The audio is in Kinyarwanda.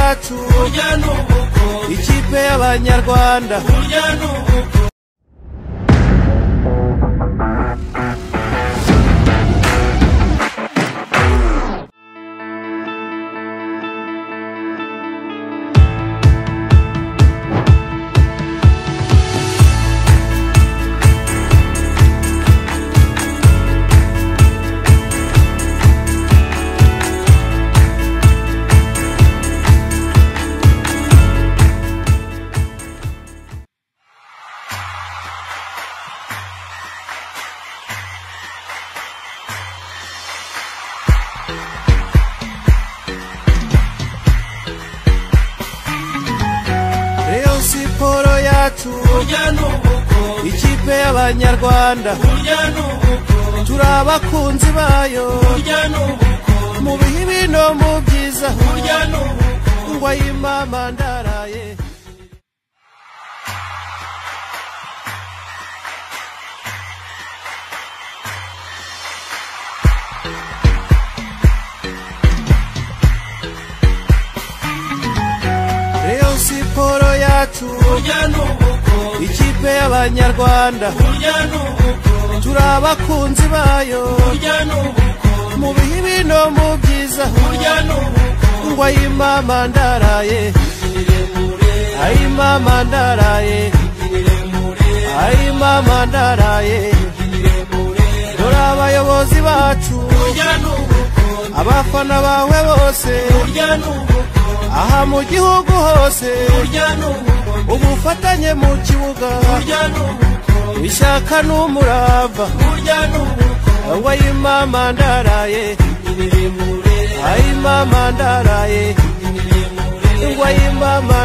yacu ikipe y'Abanyarwanda siporo yacu ikipe y'Abanyarwanda turabakunzi bayo mu bihe bino mu byiza ngwa y'imama ndaraye siporo yacu ikipe y'Abanyarwanda turabakunzi bayo mu bihe bino mu byiza ngwa y'imama ndaraye ay mama ndaraye ay mama ndaraye dore abayobozi bacu abafana bawe bose aha mu gihugu hose ubufatanye mu kibuga ishyaka n'umurava ngwa y'imama ndaraye ay mama ndaraye ngwa y'imama